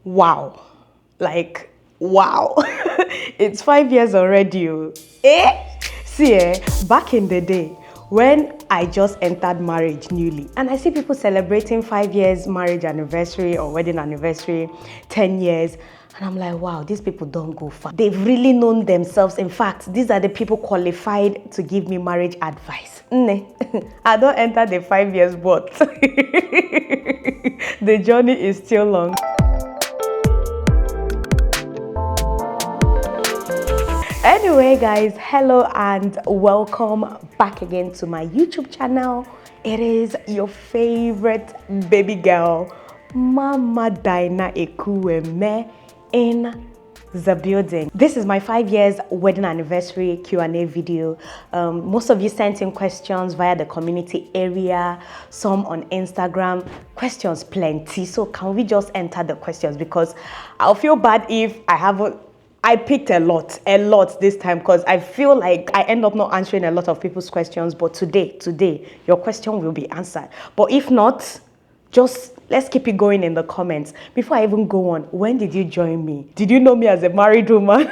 Wow. Like, wow. It's 5 years already. See, back in the day, when I just entered marriage newly, and I see people celebrating 5 years marriage anniversary or wedding anniversary, 10 years, and I'm like, wow, these people don't go far. They've really known themselves. In fact, these are the people qualified to give me marriage advice. I don't enter the 5 years, but the journey is still long. Anyway, guys, hello and welcome back again to my YouTube channel. It is your favorite baby girl, Mama Dyna Ekwueme, in the building. This is my 5 years wedding anniversary Q&A video. Most of you sent in questions via the community area, some on Instagram. Questions plenty, so can we just enter the questions, because I'll feel bad if I picked a lot this time, because I feel like I end up not answering a lot of people's questions. But today, your question will be answered. But if not, just let's keep it going in the comments. Before I even go on, when did you join me? Did you know me as a married woman?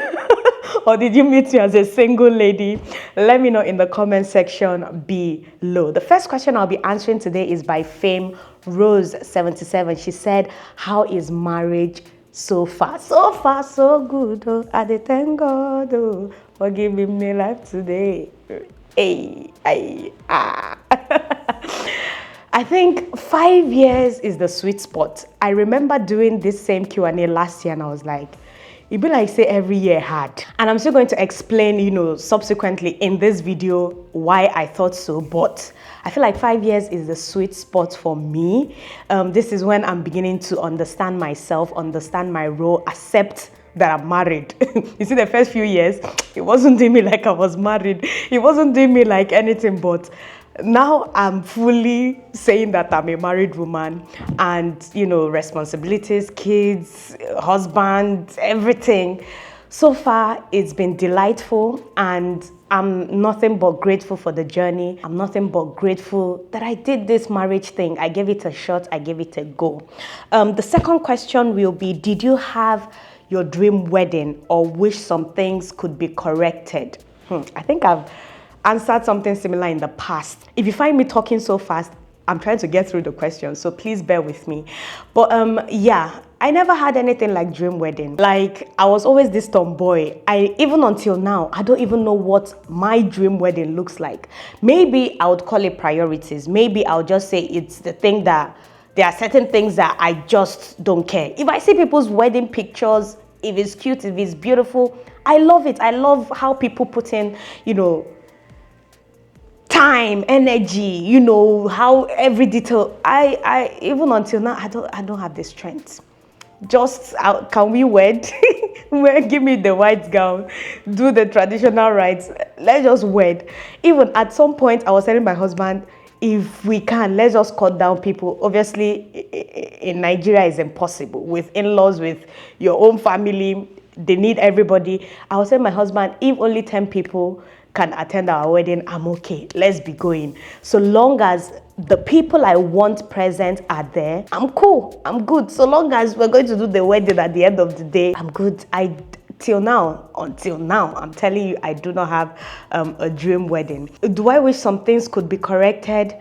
Or did you meet me as a single lady? Let me know in the comment section below. The first question I'll be answering today is by Fame Rose 77. She said, how is marriage so far? So far, so good. Oh, I dey thank God for giving me life today. I think 5 years is the sweet spot. I remember doing this same Q&A last year, and I was like, it'd be like say every year hard. And I'm still going to explain, subsequently in this video why I thought so. But I feel like 5 years is the sweet spot for me. This is when I'm beginning to understand myself, understand my role, accept that I'm married. You see, the first few years, it wasn't doing me like I was married. It wasn't doing me like anything, but now I'm fully saying that I'm a married woman, and responsibilities, kids, husband, everything. So far, it's been delightful, and I'm nothing but grateful for the journey. I'm nothing but grateful that I did this marriage thing. I gave it a shot. I gave it a go. The second question will be, did you have your dream wedding or wish some things could be corrected? I think I've answered something similar in the past. If you find me talking so fast, I'm trying to get through the questions, so please bear with me. But yeah, I never had anything like dream wedding. Like, I was always this tomboy. Even until now, I don't even know what my dream wedding looks like. Maybe I would call it priorities. Maybe I'll just say it's the thing that there are certain things that I just don't care. If I see people's wedding pictures, if it's cute, if it's beautiful, I love it. I love how people put in, time, energy, how every detail. I even until now, I don't have the strength. Just can we wed? Give me the white gown, do the traditional rites. Let's just wed. Even at some point, I was telling my husband, if we can, let's just cut down people. Obviously, in Nigeria, it's impossible. With in-laws, with your own family, they need everybody. I was telling my husband, if only 10 people can attend our wedding, I'm okay. Let's be going. So long as the people I want present are there, I'm cool. I'm good. So long as we're going to do the wedding at the end of the day, I'm good. Until now, I'm telling you, I do not have a dream wedding. Do I wish some things could be corrected?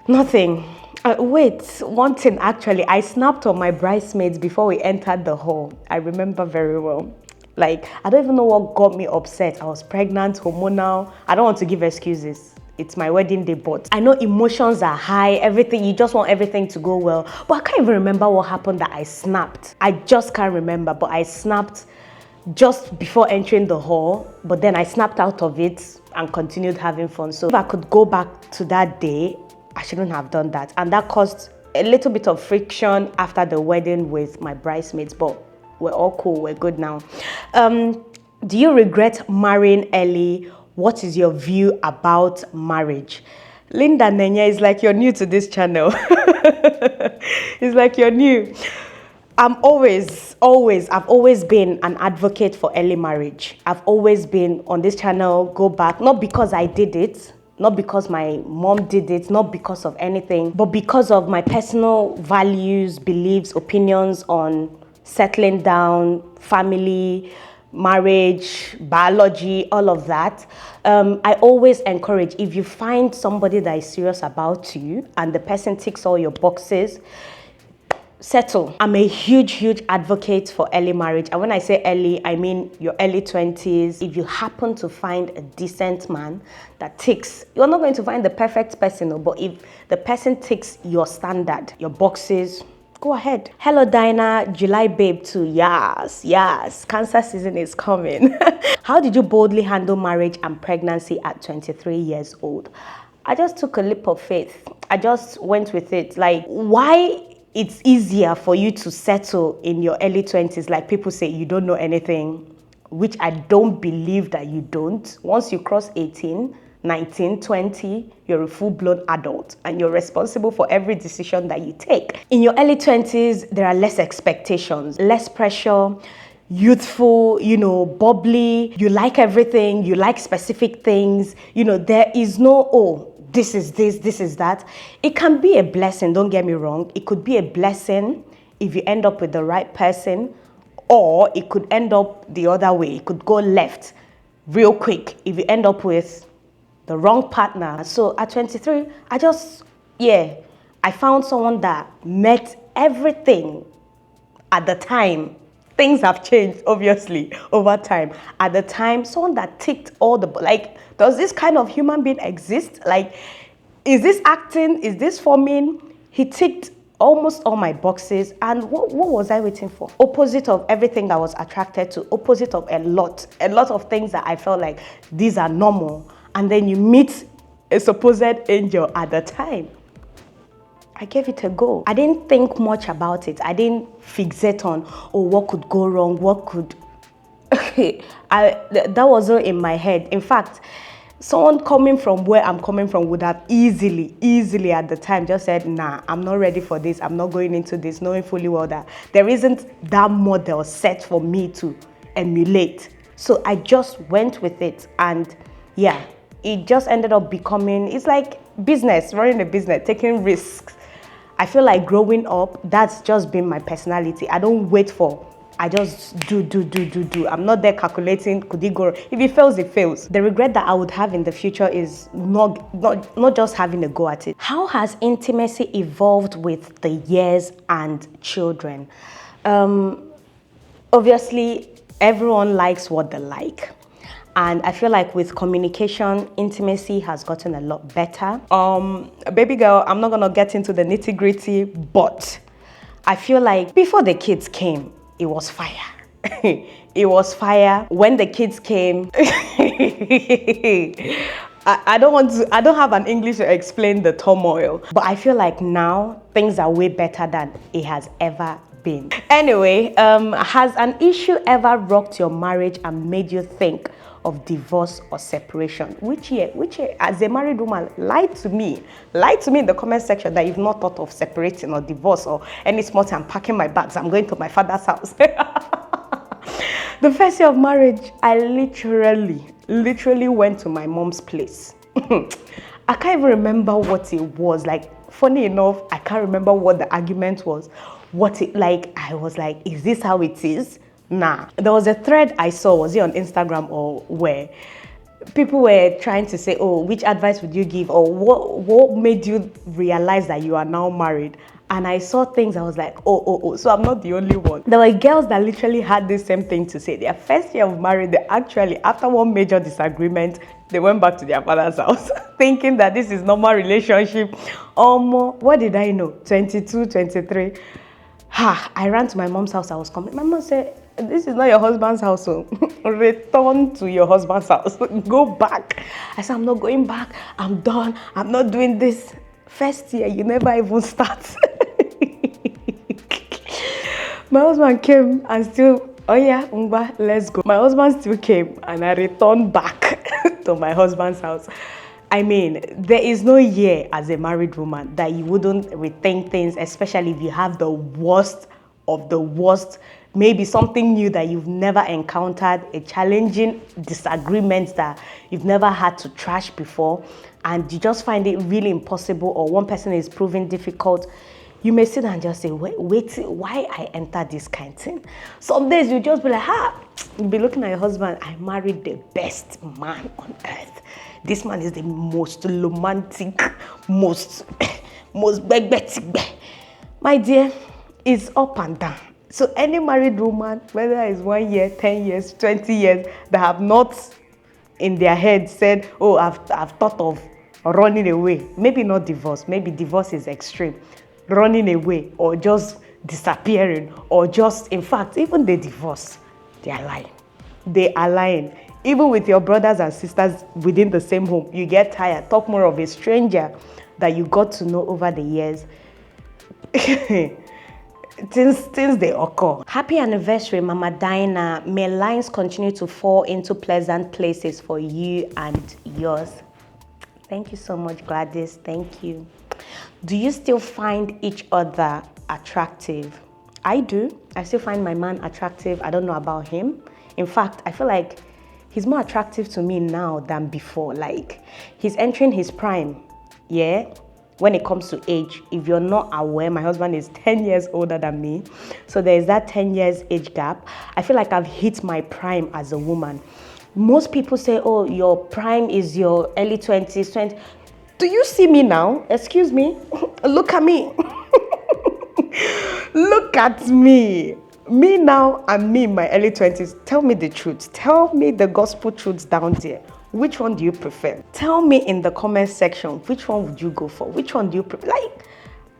Nothing. Wait, one thing actually, I snapped on my bridesmaids before we entered the hall. I remember very well. Like, I don't even know what got me upset. I was pregnant, hormonal. I don't want to give excuses. It's my wedding day, but I know emotions are high, everything. You just want everything to go well. But I can't even remember what happened that I snapped. I just can't remember, but I snapped just before entering the hall. But then I snapped out of it and continued having fun. So if I could go back to that day, I shouldn't have done that. And that caused a little bit of friction after the wedding with my bridesmaids, but we're all cool, we're good now. Do you regret marrying early? What is your view about marriage? Linda Nenya, is like you're new to this channel. It's like you're new. I've always been an advocate for early marriage. I've always been on this channel, go back, not because I did it, not because my mom did it, not because of anything, but because of my personal values, beliefs, opinions on settling down, family, marriage, biology, all of that. I always encourage, if you find somebody that is serious about you and the person ticks all your boxes, settle. I'm a huge advocate for early marriage. And when I say early, I mean your early 20s. If you happen to find a decent man that ticks, you're not going to find the perfect person, but if the person ticks your standard, your boxes, go ahead. Hello, Dyna. July babe too. Yes. Cancer season is coming. How did you boldly handle marriage and pregnancy at 23 years old? I just took a leap of faith. I just went with it. Like, why it's easier for you to settle in your early 20s? Like people say, you don't know anything, which I don't believe that you don't. Once you cross 18, 19, 20, you're a full-blown adult and you're responsible for every decision that you take. In your early 20s, there are less expectations, less pressure, youthful, bubbly. You like everything, you like specific things. There is no, oh, this is this, this is that. It can be a blessing, don't get me wrong. It could be a blessing if you end up with the right person, or it could end up the other way. It could go left real quick if you end up with the wrong partner. So at 23, I found someone that met everything at the time. Things have changed, obviously, over time. At the time, someone that ticked all the, does this kind of human being exist? Like, is this acting? Is this forming? He ticked almost all my boxes. And what was I waiting for? Opposite of everything I was attracted to, opposite of a lot of things that I felt like these are normal. And then you meet a supposed angel at the time. I gave it a go. I didn't think much about it. I didn't fixate on, what could go wrong, what could... that wasn't in my head. In fact, someone coming from where I'm coming from would have easily at the time just said, nah, I'm not ready for this. I'm not going into this, knowing fully well that there isn't that model set for me to emulate. So I just went with it, and it just ended up becoming, it's like business, running a business, taking risks. I feel like growing up, that's just been my personality. I don't wait for, I just do. I'm not there calculating, could it go? If it fails, it fails. The regret that I would have in the future is not just having a go at it. How has intimacy evolved with the years and children? Obviously, everyone likes what they like. And I feel like with communication, intimacy has gotten a lot better. Baby girl, I'm not gonna get into the nitty-gritty, but I feel like before the kids came, it was fire. It was fire. When the kids came, I don't have an English to explain the turmoil, but I feel like now things are way better than it has ever been. Anyway, has an issue ever rocked your marriage and made you think of divorce or separation? Which year? As a married woman, lie to me in the comment section that you've not thought of separating or divorce or any small thing. I'm packing my bags, I'm going to my father's house. The first year of marriage, I literally went to my mom's place. I can't even remember what it was. Like, funny enough, I can't remember what the argument was. I was like, is this how it is? Nah. There was a thread I saw, was it on Instagram or where people were trying to say, oh, which advice would you give, or what made you realize that you are now married? And I saw things, I was like, oh, so I'm not the only one. There were girls that literally had the same thing to say. Their first year of marriage, they actually, after one major disagreement, they went back to their father's house thinking that this is normal relationship. What did I know? 22, 23. I ran to my mom's house. I was coming. My mom said, this is not your husband's house. So return to your husband's house. Go back. I said, I'm not going back. I'm done. I'm not doing this. First year, you never even start. My husband came and still, oh yeah, Umba, let's go. My husband still came and I returned back to my husband's house. I mean, there is no year as a married woman that you wouldn't rethink things, especially if you have the worst of the worst, maybe something new that you've never encountered, a challenging disagreement that you've never had to trash before, and you just find it really impossible, or one person is proving difficult. You may sit down and just say, wait, why I enter this kind of thing? Some days you just be like, you'll be looking at your husband, I married the best man on earth. This man is the most romantic, most begbetic. My dear, it's up and down. So any married woman, whether it's 1 year, 10 years, 20 years, that have not in their head said, oh, I've thought of running away. Maybe not divorce. Maybe divorce is extreme. Running away or just disappearing or just, in fact, even the divorce, they are lying. They are lying. Even with your brothers and sisters within the same home, you get tired. Talk more of a stranger that you got to know over the years. Things they occur. Happy anniversary, Mama Dyna. May lines continue to fall into pleasant places for you and yours. Thank you so much, Gladys. Thank you. Do you still find each other attractive? I do. I still find my man attractive. I don't know about him. In fact, I feel like he's more attractive to me now than before. Like, he's entering his prime. Yeah. When it comes to age, if you're not aware, my husband is 10 years older than me. So there's that 10 years age gap. I feel like I've hit my prime as a woman. Most people say, oh, your prime is your early 20s, 20. Do you see me now? Excuse me. Look at me. Look at me. Me now and me in my early 20s. Tell me the truth. Tell me the gospel truths down there. Which one do you prefer? Tell me in the comment section, which one would you go for? Which one do you prefer? Like,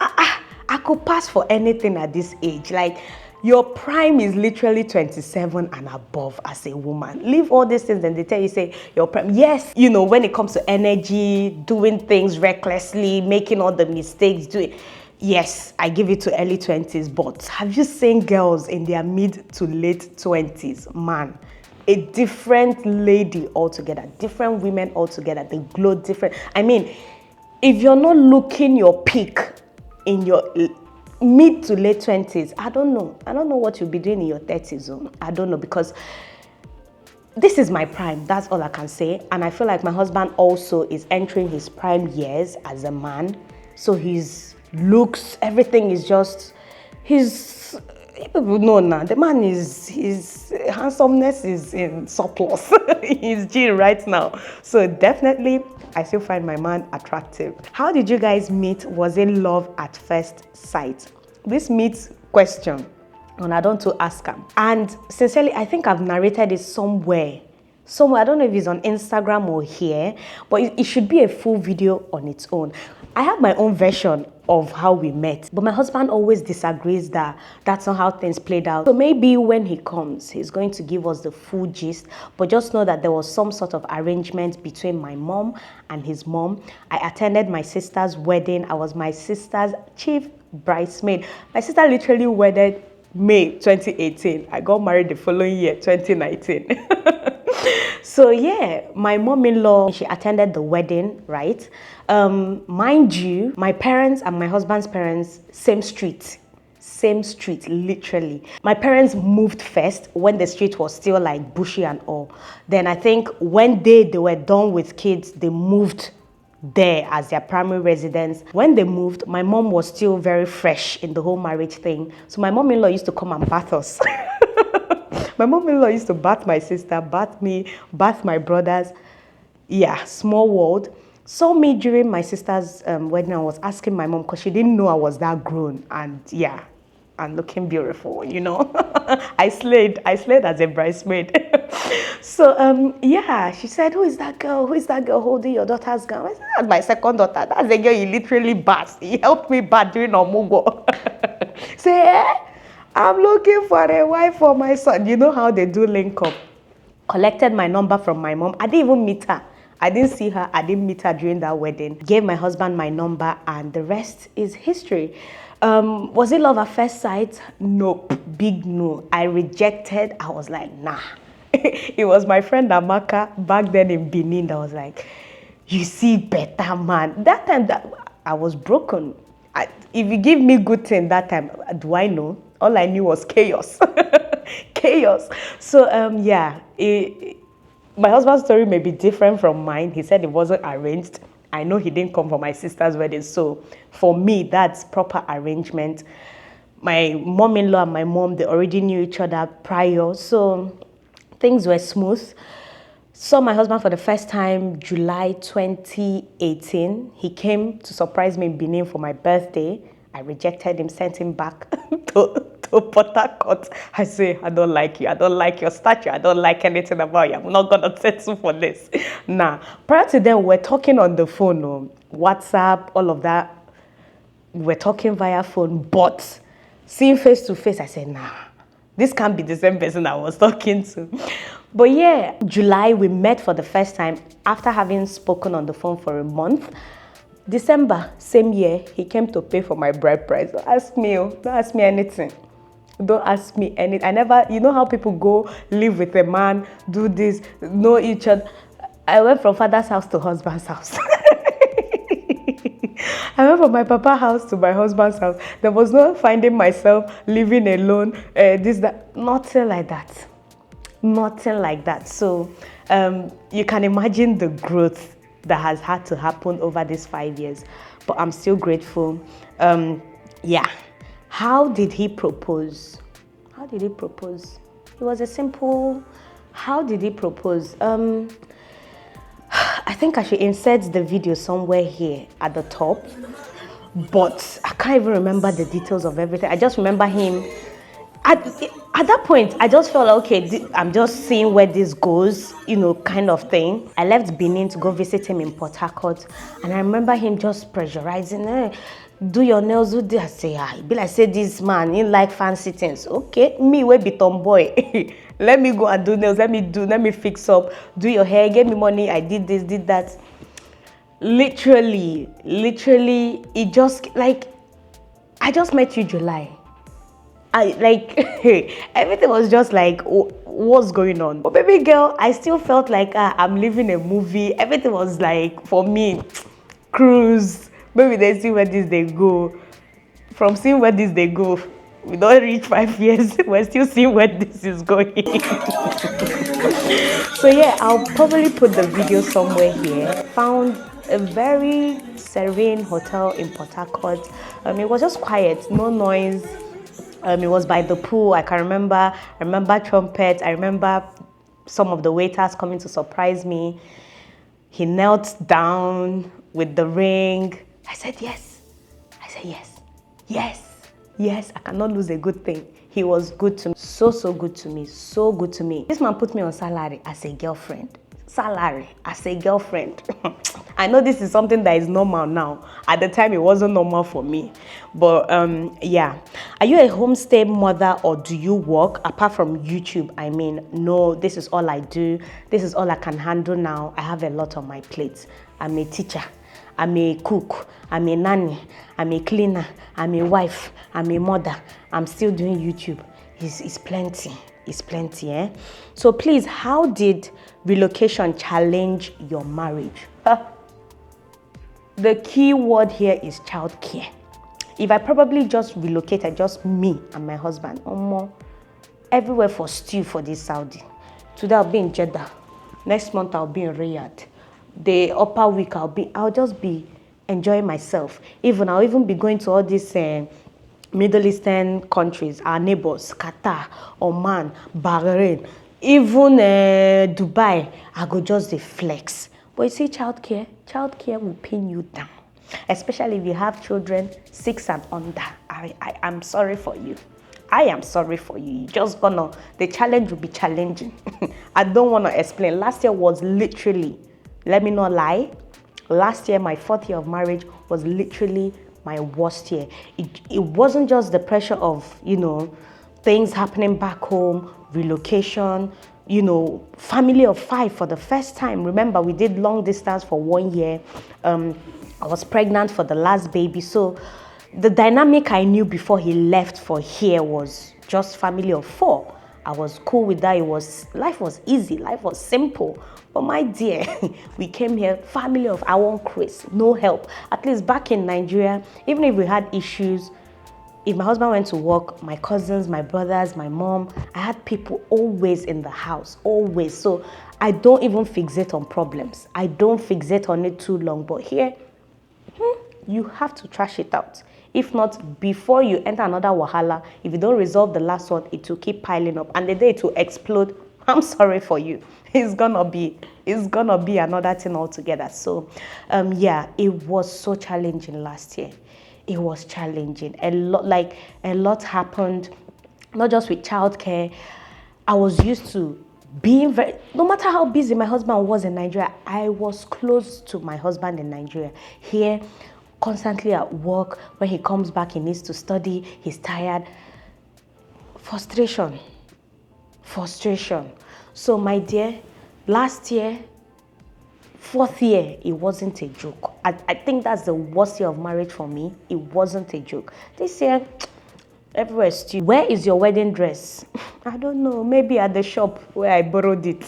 I could pass for anything at this age. Like, your prime is literally 27 and above as a woman. Leave all these things and they tell you, say, your prime. Yes, you know, when it comes to energy, doing things recklessly, making all the mistakes, yes, I give it to early 20s. But have you seen girls in their mid to late 20s? Man, a different lady altogether, different women altogether. They glow different. I mean, if you're not looking your peak in your mid to late 20s, I don't know what you'll be doing in your 30s. I don't know, because this is my prime. That's all I can say. And I feel like my husband also is entering his prime years as a man. So his looks, everything is just, people know now, the man his handsomeness is in surplus. He's G right now. So definitely, I still find my man attractive. How did you guys meet? Was it love at first sight? This meets question, and I don't to ask him. And sincerely, I think I've narrated it somewhere. I don't know if it's on Instagram or here, but it should be a full video on its own. I have my own version of how we met, but my husband always disagrees that that's not how things played out. So maybe when he comes, he's going to give us the full gist, but just know that there was some sort of arrangement between my mom and his mom. I attended my sister's wedding. I was my sister's chief bridesmaid. My sister literally wedded May 2018. I got married the following year, 2019. So yeah, my mom-in-law, she attended the wedding, right? Mind you, my parents and my husband's parents, same street, literally. My parents moved first when the street was still like bushy and all. Then I think when they were done with kids, they moved there as their primary residence. When they moved, my mom was still very fresh in the whole marriage thing. So my mom-in-law used to come and bath us. My mom-in-law used to bath my sister, bath me, bath my brothers. Yeah, small world. Saw me during my sister's wedding. I was asking my mom because she didn't know I was that grown. And yeah, and looking beautiful, you know. I slayed as a bridesmaid. So yeah, she said, who is that girl? Who is that girl holding your daughter's gown? I said, that's my second daughter. That's the girl you literally bathed. He helped me bath during Omugo. Say, I'm looking for a wife for my son. You know how they do link up. Collected my number from my mom. I didn't even meet her. I didn't see her. I didn't meet her during that wedding. Gave my husband my number, and the rest is history. Was it love at first sight? Nope. Big no. I rejected. I was like, nah. It was my friend Amaka back then in Benin that was like, you see better man. That time that I was broken. If you give me good thing that time, do I know? All I knew was chaos. Chaos. So yeah, my husband's story may be different from mine. He said it wasn't arranged. I know he didn't come for my sister's wedding. So for me, that's proper arrangement. My mom-in-law and my mom, they already knew each other prior. So things were smooth. Saw my husband for the first time July 2018. He came to surprise me in Benin for my birthday. I rejected him, sent him back to Port Harcourt. I say, I don't like you. I don't like your stature. I don't like anything about you. I'm not going to settle for this. Nah. Prior to then, we're talking on the phone, WhatsApp, all of that. We're talking via phone, but seeing face to face, I said, nah, this can't be the same person I was talking to. But yeah, July, we met for the first time after having spoken on the phone for a month. December, same year, he came to pay for my bride price. Don't ask me anything. Don't ask me anything. I never, you know how people go live with a man, do this, know each other. I went from father's house to husband's house. I went from my papa's house to my husband's house. There was no finding myself living alone, nothing like that. Nothing like that. So you can imagine the growth that has had to happen over these 5 years. But I'm still grateful. Yeah. How did he propose? It was a simple, how did he propose? I think I should insert the video somewhere here at the top, but I can't even remember the details of everything. I just remember him. At that point, I just felt like, okay, I'm just seeing where this goes, kind of thing. I left Benin to go visit him in Port Harcourt, and I remember him just pressurizing, do your nails, do this. I say, be like, say this man, he like fancy things. Okay, me, we be tomboy. Let me go and do nails, let me fix up, do your hair, give me money, I did this, did that. Literally, it just, like, I just met you July. Everything was just like, what's going on? But baby girl, I still felt like I'm living a movie. Everything was like, for me, cruise. Maybe they see where this they go. From seeing where this they go, we don't reach 5 years. We're still seeing where this is going. So yeah, I'll probably put the video somewhere here. Found a very serene hotel in Port Harcourt. It was just quiet, no noise. It was by the pool. I remember trumpets. I remember some of the waiters coming to surprise me. He knelt down with the ring. I said yes. Yes. I cannot lose a good thing. He was good to me. So good to me. So good to me. This man put me on salary as a girlfriend. I know this is something that is normal now. At the time, it wasn't normal for me. But yeah. Are you a homestay mother or do you work? Apart from YouTube, I mean, no, this is all I do. This is all I can handle now. I have a lot on my plate. I'm a teacher. I'm a cook. I'm a nanny. I'm a cleaner. I'm a wife. I'm a mother. I'm still doing YouTube. It's plenty. It's plenty, eh? So please, how did relocation challenge your marriage? The key word here is childcare. If I probably just relocated, just me and my husband, everywhere for stew for this Saudi. Today I'll be in Jeddah. Next month I'll be in Riyadh. The upper week I'll just be enjoying myself. I'll even be going to all these Middle Eastern countries, our neighbors, Qatar, Oman, Bahrain, even Dubai. I go just the flex. But you see, childcare will pin you down, especially if you have children 6 and under. I'm sorry for you. I am sorry for you. The challenge will be challenging. I don't want to explain. Last year was literally, let me not lie, last year, my 4th year of marriage was literally my worst year. It wasn't just the pressure of, things happening back home, relocation, family of 5 for the first time. Remember, we did long distance for 1 year. I was pregnant for the last baby. So the dynamic I knew before he left for here was just family of 4. I was cool with that. Life was easy. Life was simple. But my dear, we came here, family of our own Chris, no help. At least back in Nigeria, even if we had issues, If my husband went to work, my cousins, my brothers, my mom, I had people always in the house, always. So I don't even fixate on problems. I don't fixate on it too long. But here, you have to trash it out. If not, before you enter another wahala, if you don't resolve the last one, it will keep piling up. And the day it will explode, I'm sorry for you. It's gonna be another thing altogether. So yeah, it was so challenging last year. It was challenging. A lot happened, not just with childcare. I was used to being no matter how busy my husband was in Nigeria, I was close to my husband in Nigeria. Here, constantly at work. When he comes back, he needs to study, he's tired. Frustration. So my dear, last year, 4th year, it wasn't a joke. I think that's the worst year of marriage for me. It wasn't a joke. This year, everywhere still. Where is your wedding dress? I don't know. Maybe at the shop where I borrowed it.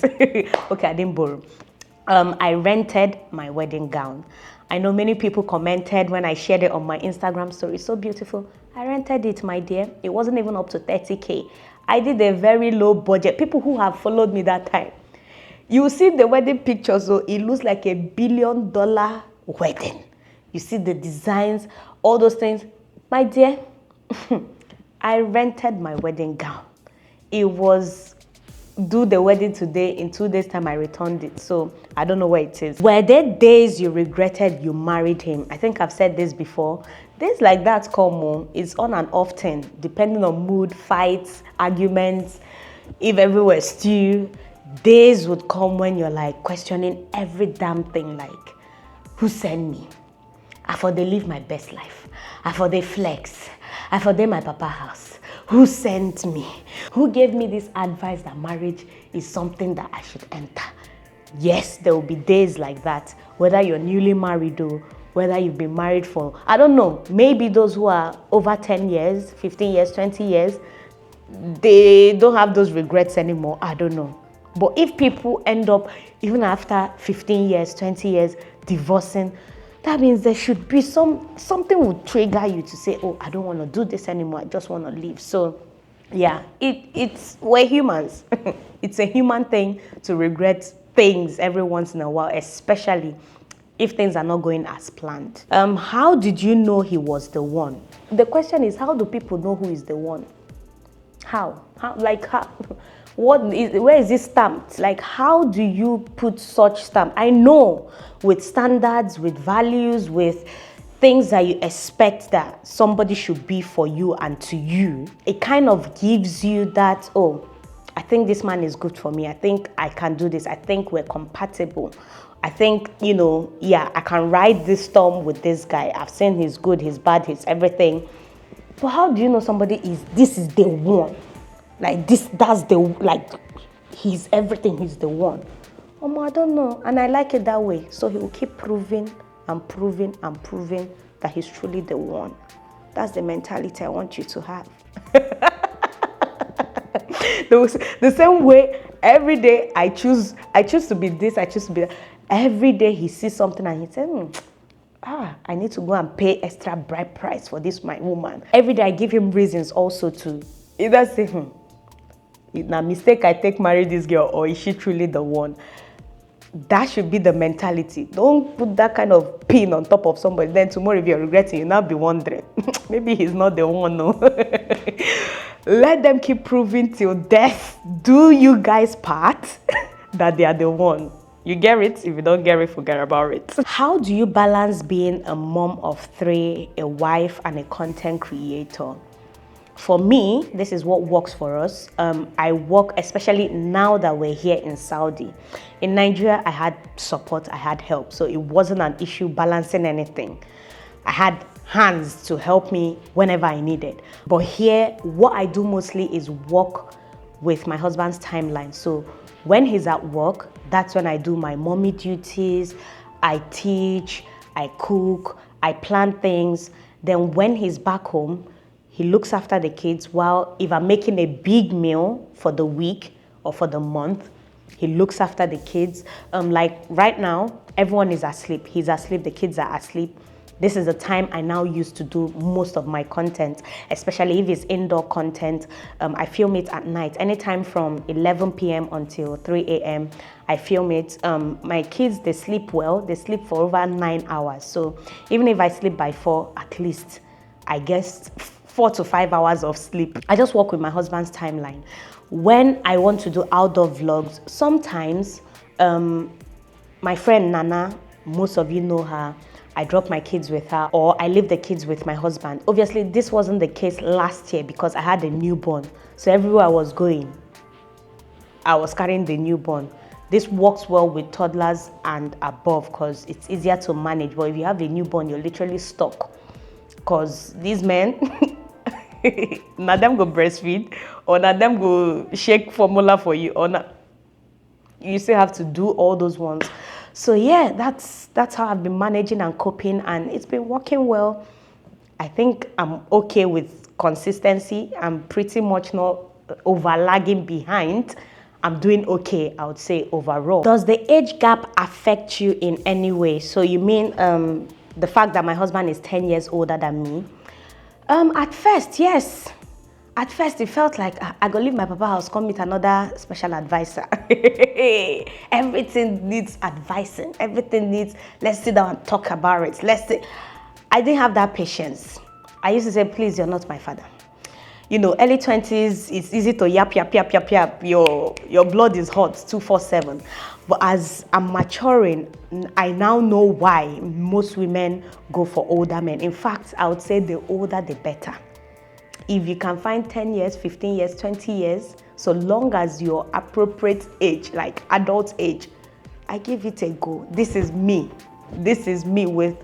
Okay, I didn't borrow. I rented my wedding gown. I know many people commented when I shared it on my Instagram story. So beautiful. I rented it, my dear. It wasn't even up to 30K. I did a very low budget. People who have followed me that time, you see the wedding pictures, so it looks like $1 billion wedding. You see the designs, all those things. My dear, I rented my wedding gown. It was do the wedding today, in 2 days time I returned it. So I don't know where it is. Were there days you regretted you married him? I think I've said this before. Days like that come on. It's on and off thing, depending on mood, fights, arguments, if everywhere stew. Days would come when you're like questioning every damn thing, like, who sent me? I thought they live my best life. I thought they flex. I thought they my papa house. Who sent me? Who gave me this advice that marriage is something that I should enter? Yes, there will be days like that, whether you're newly married or whether you've been married for, I don't know, maybe those who are over 10 years, 15 years, 20 years, they don't have those regrets anymore. I don't know. But if people end up, even after 15 years, 20 years, divorcing, that means there should be something would trigger you to say, oh, I don't want to do this anymore. I just want to leave. So yeah, we're humans. It's a human thing to regret things every once in a while, especially if things are not going as planned. How did you know he was the one? The question is, how do people know who is the one? How? Where is this stamped? Like, how do you put such stamp? I know with standards, with values, with things that you expect that somebody should be for you and to you, it kind of gives you that, oh, I think this man is good for me. I think I can do this. I think we're compatible. I think, yeah, I can ride this storm with this guy. I've seen his good, his bad, his everything. But how do you know this is the one? Like he's everything, he's the one. I don't know. And I like it that way. So he will keep proving and proving and proving that he's truly the one. That's the mentality I want you to have. The same way, every day I choose to be this, I choose to be that. Every day he sees something and he says, I need to go and pay extra bride price for this, my woman. Every day I give him reasons also to either say, it's a mistake I take marry this girl, or is she truly the one? That should be the mentality. Don't put that kind of pin on top of somebody. Then tomorrow if you're regretting, you'll now be wondering, maybe he's not the one, no. Let them keep proving till death. Do you guys part that they are the one. You get it? If you don't get it, forget about it. How do you balance being a mom of 3, a wife, and a content creator? For me, this is what works for us. I work, especially now that we're here in Saudi. In Nigeria, I had support, I had help. So it wasn't an issue balancing anything. I had hands to help me whenever I needed. But here, what I do mostly is work with my husband's timeline. So when he's at work, that's when I do my mommy duties. I teach, I cook, I plan things. Then when he's back home, he looks after the kids, while if I'm making a big meal for the week or for the month, he looks after the kids. Like right now, everyone is asleep. He's asleep, the kids are asleep. This is the time I now use to do most of my content, especially if it's indoor content. I film it at night, anytime from 11 p.m. until 3 a.m. I film it. My kids, they sleep well. They sleep for over 9 hours. So even if I sleep by 4, at least I guess 4 to 5 hours of sleep. I just work with my husband's timeline. When I want to do outdoor vlogs, sometimes my friend Nana, most of you know her, I drop my kids with her, or I leave the kids with my husband. Obviously, this wasn't the case last year because I had a newborn. So everywhere I was going, I was carrying the newborn. This works well with toddlers and above because it's easier to manage. But if you have a newborn, you're literally stuck. Because these men, now them go breastfeed, or now them go shake formula for you, or not. You still have to do all those ones. So yeah, that's how I've been managing and coping, and it's been working well. I think I'm okay with consistency. I'm pretty much not overlagging behind. I'm doing okay, I would say, overall. Does the age gap affect you in any way? So you mean the fact that my husband is 10 years older than me? At first, yes. At first, it felt like I go leave my papa house, come meet another special advisor. Everything needs advising. Everything needs, let's sit down and talk about it. I didn't have that patience. I used to say, please, you're not my father. You know, early 20s, it's easy to yap. Your blood is hot 24/7. But as I'm maturing, I now know why most women go for older men. In fact, I would say the older, the better. If you can find 10 years, 15 years, 20 years, so long as your appropriate age, like adult age, I give it a go. This is me. This is me with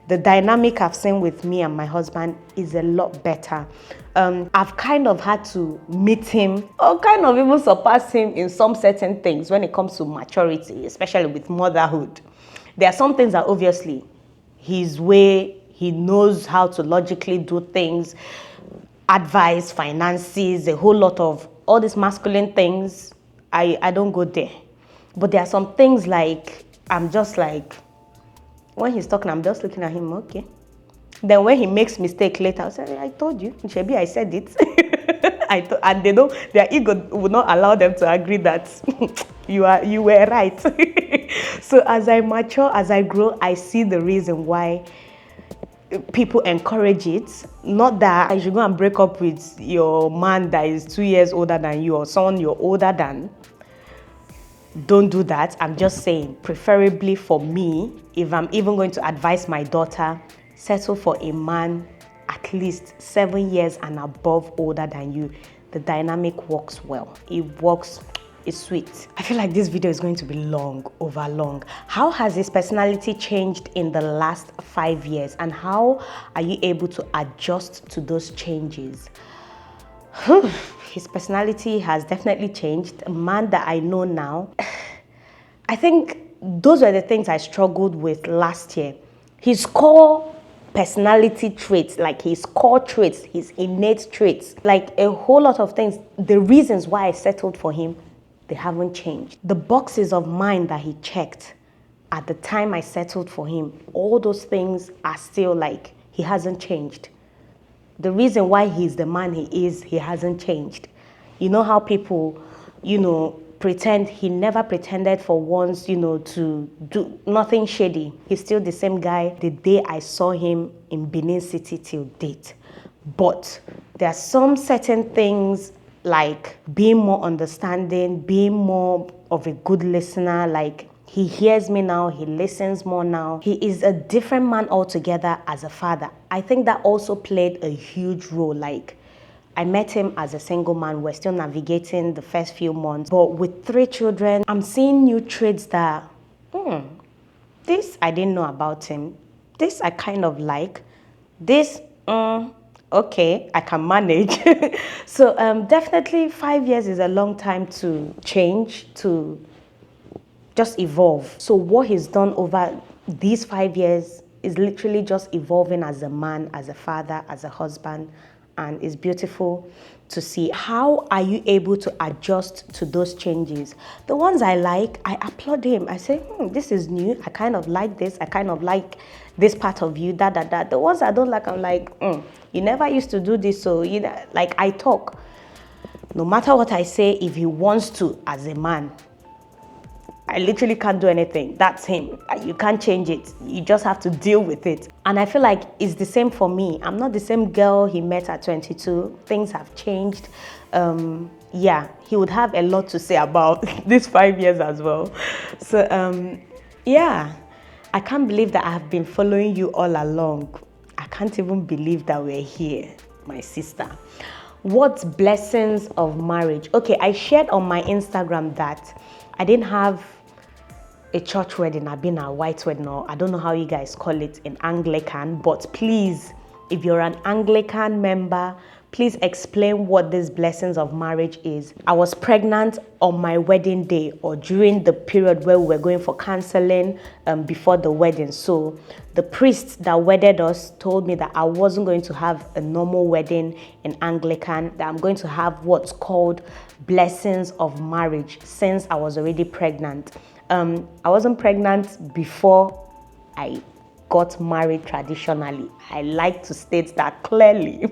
the dynamic I've seen with me and my husband is a lot better. I've kind of had to meet him or kind of even surpass him in some certain things when it comes to maturity, especially with motherhood. There are some things that obviously his way, he knows how to logically do things, advice, finances, a whole lot of all these masculine things. I don't go there. But there are some things like, I'm just like, when he's talking, I'm just looking at him, okay. Then when he makes mistake later, I say, I told you, Shebi, I said it. And they don't, their ego would not allow them to agree that you were right. So as I mature, as I grow, I see the reason why people encourage it. Not that I should go and break up with your man that is 2 years older than you or someone you're older than. Don't do that. I'm just saying, preferably for me, if I'm even going to advise my daughter, settle for a man at least 7 years and above older than you. The dynamic works well. It works. It's sweet. I feel like this video is going to be long, over long. How has his personality changed in the last 5 years, and how are you able to adjust to those changes? His personality has definitely changed. A man that I know now, I think those were the things I struggled with last year. His core personality traits, like his core traits, his innate traits, like a whole lot of things, the reasons why I settled for him, they haven't changed. The boxes of mine that he checked at the time I settled for him, all those things are still like, he hasn't changed. The reason why he's the man he is, he hasn't changed. You know how people, pretend, he never pretended for once, to do nothing shady. He's still the same guy the day I saw him in Benin City till date. But there are some certain things like being more understanding, being more of a good listener, like he hears me now, he listens more now. He is a different man altogether as a father. I think that also played a huge role. Like, I met him as a single man. We're still navigating the first few months. But with 3 children, I'm seeing new traits that, this I didn't know about him. This I kind of like. This, okay, I can manage. So definitely 5 years is a long time to change, to just evolve. So what he's done over these 5 years is literally just evolving as a man, as a father, as a husband, and it's beautiful. to see how are you able to adjust to those changes. The ones I like, I applaud him. I say, this is new. I kind of like this. I kind of like this part of you, that. The ones I don't like, I'm like, you never used to do this. So, like I talk. No matter what I say, if he wants to, as a man, I literally can't do anything. That's him. You can't change it. You just have to deal with it. And I feel like it's the same for me. I'm not the same girl he met at 22. Things have changed. Yeah, he would have a lot to say about these 5 years as well. So, yeah, I can't believe that I have been following you all along. I can't even believe that we're here, my sister. What blessings of marriage? Okay, I shared on my Instagram that I didn't have a church wedding. I've been a white wedding, or I don't know how you guys call it in Anglican, but please, if you're an Anglican member, please explain what this blessings of marriage is. I was pregnant on my wedding day, or during the period where we were going for counseling before the wedding. So the priest that wedded us told me that I wasn't going to have a normal wedding in Anglican, that I'm going to have what's called blessings of marriage, since I was already pregnant. I wasn't pregnant before I got married traditionally. I like to state that clearly.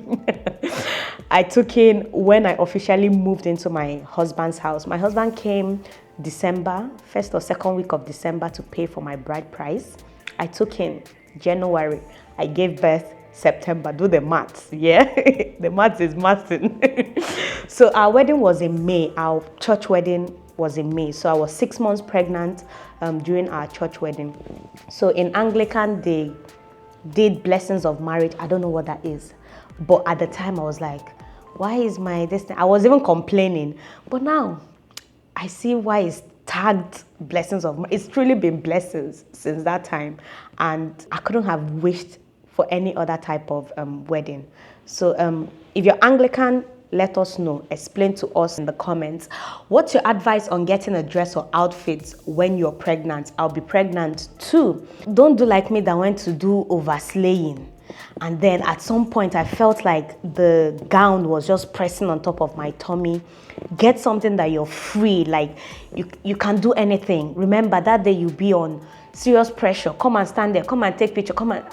I took in when I officially moved into my husband's house. My husband came December, first or second week of December, to pay for my bride price. I took in January. I gave birth September. Do the maths, yeah? The maths is mathing. So our wedding was in May. Our church wedding was in May. So I was 6 months pregnant during our church wedding. So in Anglican, they did blessings of marriage. I don't know what that is. But at the time, I was like, why is my destiny? I was even complaining. But now, I see why it's tagged blessings of marriage. It's truly been blessings since that time. And I couldn't have wished for any other type of wedding. So if you're Anglican, let us know. Explain to us in the comments. What's your advice on getting a dress or outfits when you're pregnant? I'll be pregnant too. Don't do like me that went to do overslaying. And then at some point, I felt like the gown was just pressing on top of my tummy. Get something that you're free, like you can do anything. Remember, that day you'll be on serious pressure. Come and stand there. Come and take picture. Come and,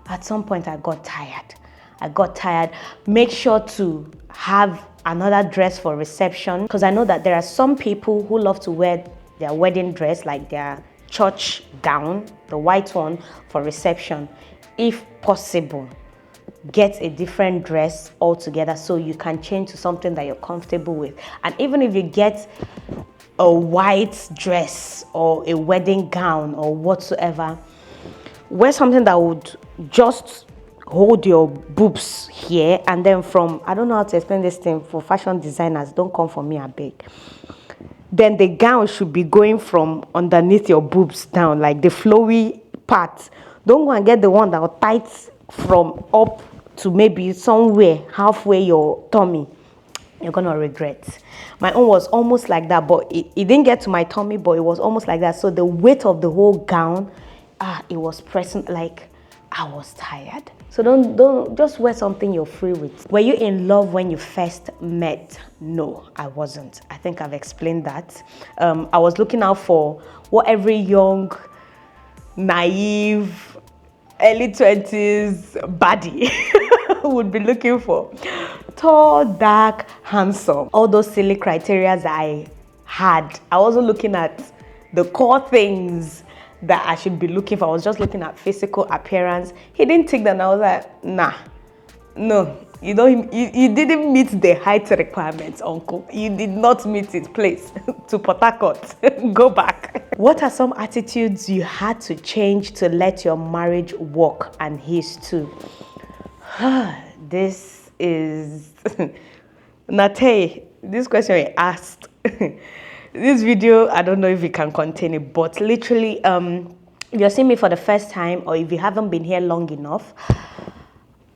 At some point, I got tired. Make sure to have another dress for reception, because I know that there are some people who love to wear their wedding dress, like their church gown, the white one, for reception. If possible, get a different dress altogether so you can change to something that you're comfortable with. And even if you get a white dress or a wedding gown or whatsoever, wear something that would just hold your boobs here, and then from, I don't know how to explain this thing for fashion designers, don't come for me, I beg. Then the gown should be going from underneath your boobs down, like the flowy part. Don't go and get the one that will tight from up to maybe somewhere halfway your tummy. You're gonna regret. My own was almost like that, but it didn't get to my tummy, but it was almost like that. So the weight of the whole gown, it was pressing, like I was tired. So don't just wear something you're free with. Were you in love when you first met? No, I wasn't. I think I've explained that. I was looking out for what every young, naive, early 20s baddie would be looking for. Tall, dark, handsome. All those silly criteria that I had. I wasn't looking at the core things that I should be looking for. I was just looking at physical appearance. He didn't take that, and I was like, nah, no, you didn't meet the height requirements, uncle. You did not meet it, please. To Port Harcourt, go back. What are some attitudes you had to change to let your marriage work, and his too? This is Nate, this question I asked. This video, I don't know if it can contain it, but literally, if you're seeing me for the first time, or if you haven't been here long enough,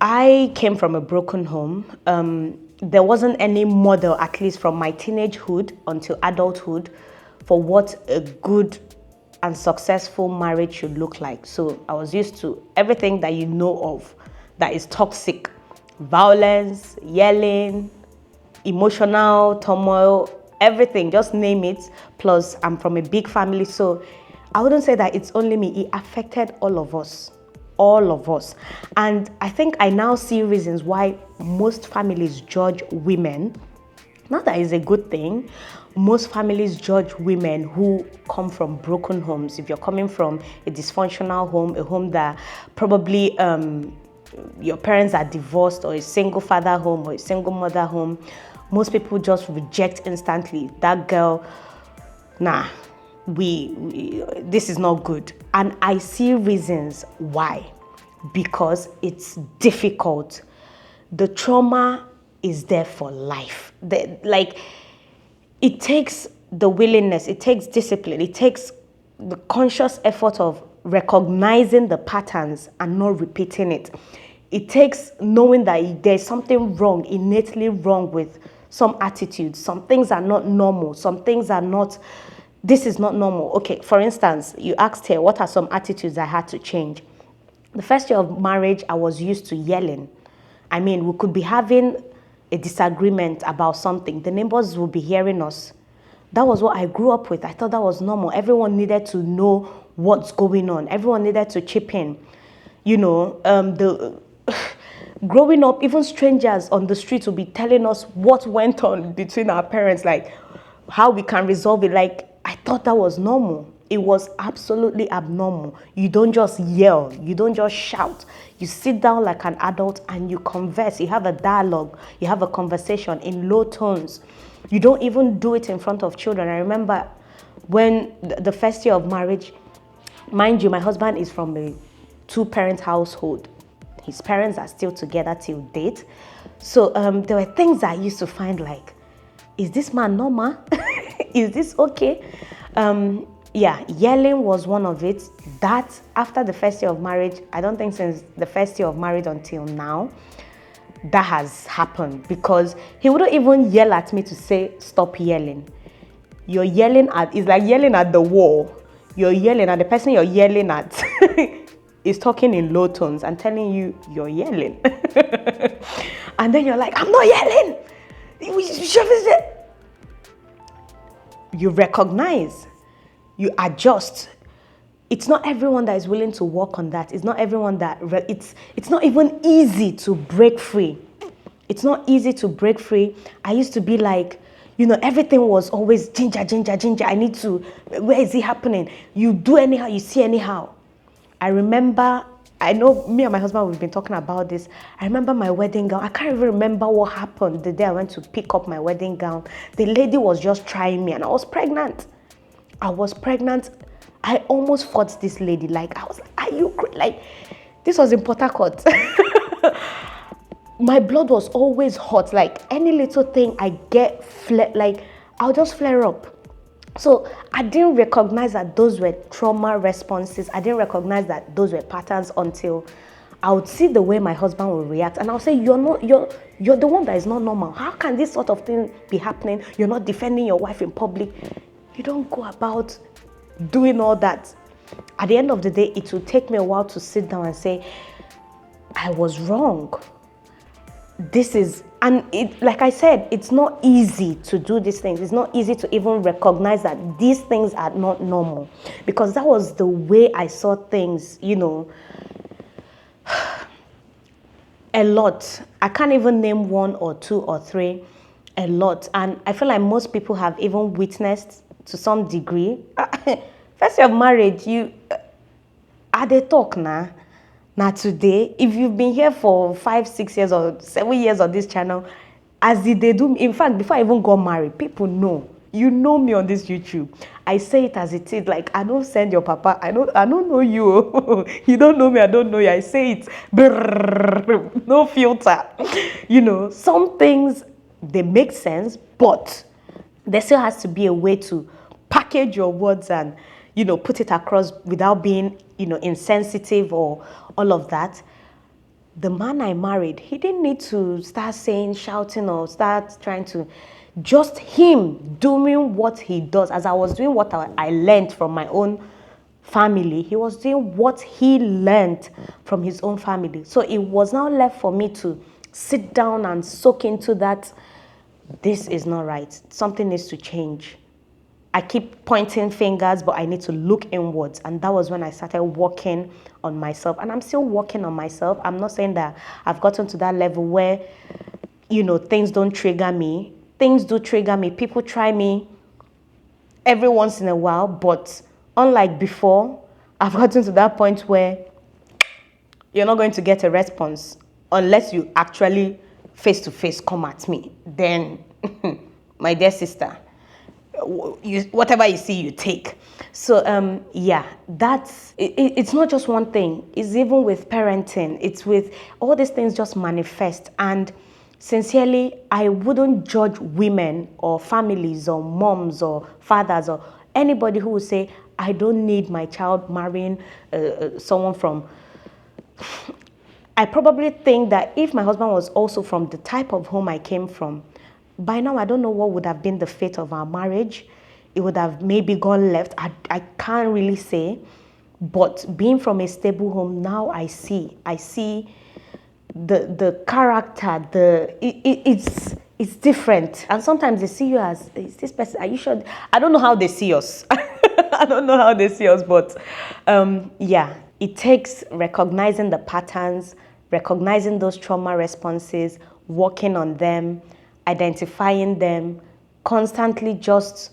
I came from a broken home. There wasn't any model, at least from my teenagehood until adulthood, for what a good and successful marriage should look like. So I was used to everything that you know of that is toxic. Violence, yelling, emotional turmoil, everything, just name it. Plus, I'm from a big family, so I wouldn't say that it's only me. It affected all of us. All of us. And I think I now see reasons why most families judge women. Not that it's a good thing. Most families judge women who come from broken homes. If you're coming from a dysfunctional home, a home that probably your parents are divorced, or a single father home or a single mother home, most people just reject instantly. That girl, nah, this is not good. And I see reasons why. Because it's difficult. The trauma is there for life. It takes the willingness, it takes discipline, it takes the conscious effort of recognizing the patterns and not repeating it. It takes knowing that there's something wrong, innately wrong with some attitudes. Some things are not normal. Some things are not, this is not normal. Okay, for instance, you asked here, what are some attitudes I had to change? The first year of marriage, I was used to yelling. I mean, we could be having a disagreement about something. The neighbors will be hearing us. That was what I grew up with. I thought that was normal. Everyone needed to know what's going on. Everyone needed to chip in. You know, growing up, even strangers on the street will be telling us what went on between our parents, like how we can resolve it. Like, I thought that was normal. It was absolutely abnormal. You don't just yell. You don't just shout. You sit down like an adult and you converse. You have a dialogue. You have a conversation in low tones. You don't even do it in front of children. I remember when the first year of marriage, mind you, my husband is from a two-parent household. His parents are still together till date. So there were things I used to find like, is this man normal? Is this okay? Yeah, yelling was one of it. That, after the first year of marriage, I don't think since the first year of marriage until now, that has happened, because he wouldn't even yell at me to say, stop yelling. You're yelling at, it's like yelling at the wall. You're yelling at the person you're yelling at is talking in low tones and telling you you're yelling. And then you're like, I'm not yelling. You recognize. You adjust. It's not everyone that is willing to work on that. It's not everyone that, it's not even easy to break free. It's not easy to break free. I used to be like, you know, everything was always ginger, ginger, ginger. I need to, where is it happening? You do anyhow, you see anyhow. I remember, I know me and my husband, we've been talking about this. I remember my wedding gown. I can't even remember what happened the day I went to pick up my wedding gown. The lady was just trying me and I was pregnant. I almost fought this lady. Like, I was like, are you crazy? Like, this was in Port Harcourt. My blood was always hot. Like, any little thing I get, like, I'll just flare up. So I didn't recognize that those were trauma responses. I didn't recognize that those were patterns until I would see the way my husband would react. And I'll say, you're the one that is not normal. How can this sort of thing be happening? You're not defending your wife in public. You don't go about doing all that. At the end of the day, it will take me a while to sit down and say, I was wrong. Like I said, it's not easy to do these things. It's not easy to even recognize that these things are not normal, because that was the way I saw things, you know, a lot. I can't even name one or two or three, a lot. And I feel like most people have even witnessed to some degree. First year of marriage, are they talk now? Now today, if you've been here for 5, 6 years or 7 years on this channel, as they do, in fact, before I even got married, people know. You know me on this YouTube. I say it as it is. Like, I don't send your papa. I don't know you. You don't know me. I don't know you. I say it. Brrr, no filter. You know, some things, they make sense, but there still has to be a way to package your words and, you know, put it across without being, you know, insensitive or all of that. The man I married, he didn't need to start saying, shouting, or start trying to, just him doing what he does. As I was doing what I learned from my own family, he was doing what he learned from his own family. So it was now left for me to sit down and soak into that this is not right. Something needs to change. I keep pointing fingers, but I need to look inwards. And that was when I started working on myself. And I'm still working on myself. I'm not saying that I've gotten to that level where, things don't trigger me. Things do trigger me. People try me every once in a while. But unlike before, I've gotten to that point where you're not going to get a response unless you actually face-to-face come at me. Then, my dear sister, whatever you see, you take. So it's not just one thing. It's even with parenting. It's with all these things just manifest. And sincerely, I wouldn't judge women or families or moms or fathers or anybody who would say, I don't need my child marrying someone from... I probably think that if my husband was also from the type of home I came from, by now, I don't know what would have been the fate of our marriage. It would have maybe gone left. I can't really say. But being from a stable home, now I see the character, it's different. And sometimes they see you as, is this person, are you sure? I don't know how they see us. I don't know how they see us, but it takes recognizing the patterns, recognizing those trauma responses, working on them, identifying them, constantly just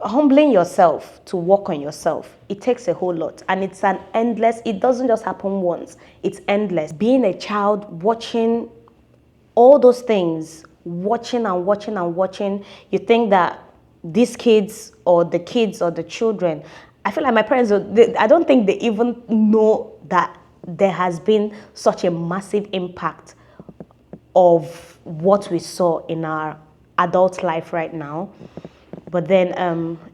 humbling yourself to work on yourself. It takes a whole lot, and it's an endless, it doesn't just happen once, it's endless. Being a child, watching all those things, watching and watching and watching, you think that these kids or the children, I feel like my parents, I don't think they even know that there has been such a massive impact of what we saw in our adult life right now. But then,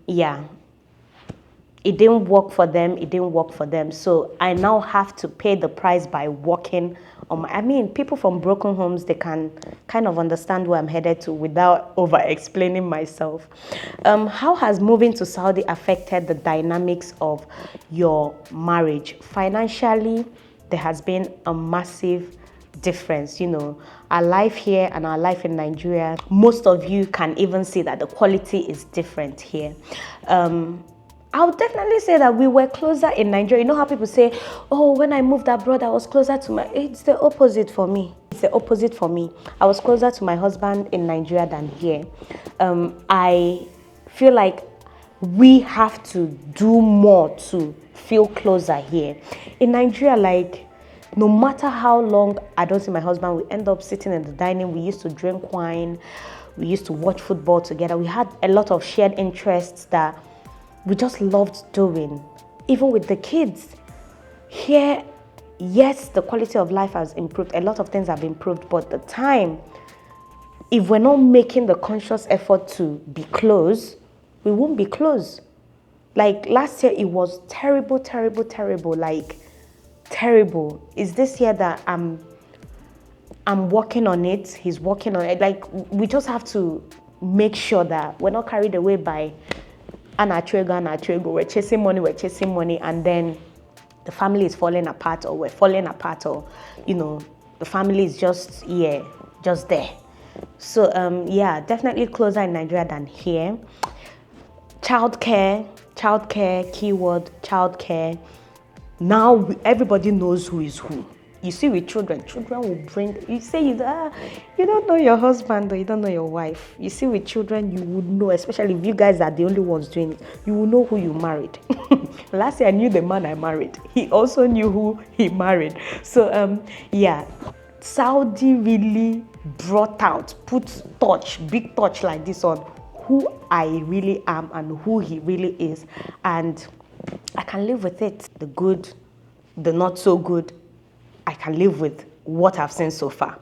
it didn't work for them. So I now have to pay the price by working on people from broken homes, they can kind of understand where I'm headed to without over-explaining myself. How has moving to Saudi affected the dynamics of your marriage? Financially, there has been a massive difference. Our life here and our life in Nigeria, most of you can even see that the quality is different here. I would definitely say that we were closer in Nigeria. You know how people say, oh, when I moved abroad, I was closer to it's the opposite for me. I was closer to my husband in Nigeria than here. I feel like we have to do more to feel closer here. In Nigeria, no matter how long I don't see my husband, we end up sitting in the dining. We used to drink wine. We used to watch football together. We had a lot of shared interests that we just loved doing, even with the kids. Here, yes, the quality of life has improved. A lot of things have improved, but the time, if we're not making the conscious effort to be close, we won't be close. Last year, it was terrible, terrible, terrible. Terrible. It's this year that I'm working on it. He's working on it. We just have to make sure that we're not carried away by we're chasing money, and then the family is falling apart, or we're falling apart, or the family is just there. So definitely closer in Nigeria than here. Childcare, keyword childcare. Now everybody knows who is who. You see, with children will bring, you say you don't know your husband or you don't know your wife. You see, with children, you would know, especially if you guys are the only ones doing it, you will know who you married. Last year, I knew the man I married. He also knew who he married. So, Saudi really brought out, big touch like this on who I really am and who he really is. And I can live with it. The good, the not so good, I can live with what I've seen so far.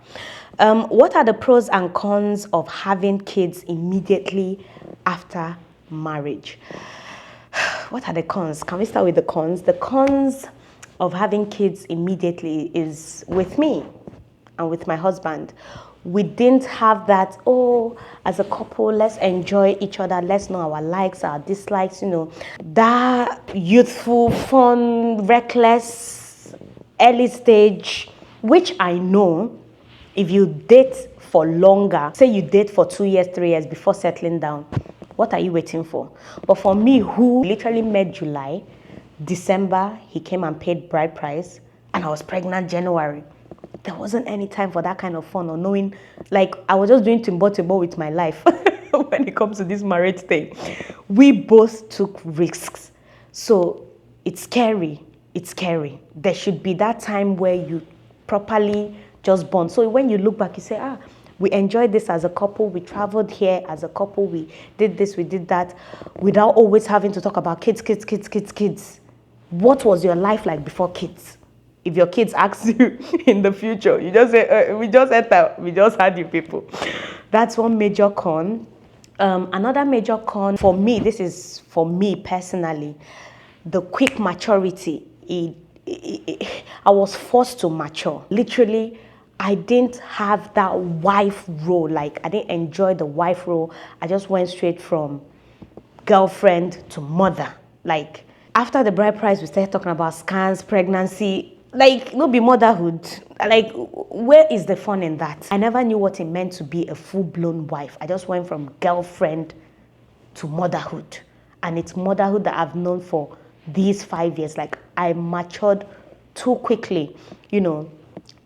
What are the pros and cons of having kids immediately after marriage? What are the cons? Can we start with the cons? The cons of having kids immediately is with me and with my husband. We didn't have that, as a couple, let's enjoy each other, let's know our likes, our dislikes, that youthful, fun, reckless, early stage, which I know if you date for longer, say you date for 2 years, 3 years before settling down, what are you waiting for? But for me, who literally met July, December, he came and paid bride price, and I was pregnant January. There wasn't any time for that kind of fun or knowing, like, I was just doing timbo with my life when it comes to this marriage thing. We both took risks. So it's scary. It's scary. There should be that time where you properly just bond. So when you look back, you say, we enjoyed this as a couple. We traveled here as a couple. We did this, we did that, without always having to talk about kids. What was your life like before kids? If your kids ask you in the future, you just say, we just had you people. That's one major con. Another major con for me, this is for me personally, the quick maturity. I was forced to mature. Literally, I didn't have that wife role. Like, I didn't enjoy the wife role. I just went straight from girlfriend to mother. Like, after the bride price, we started talking about scans, pregnancy. Like, no be motherhood. Like, where is the fun in that? I never knew what it meant to be a full-blown wife. I just went from girlfriend to motherhood. And it's motherhood that I've known for these 5 years. Like, I matured too quickly,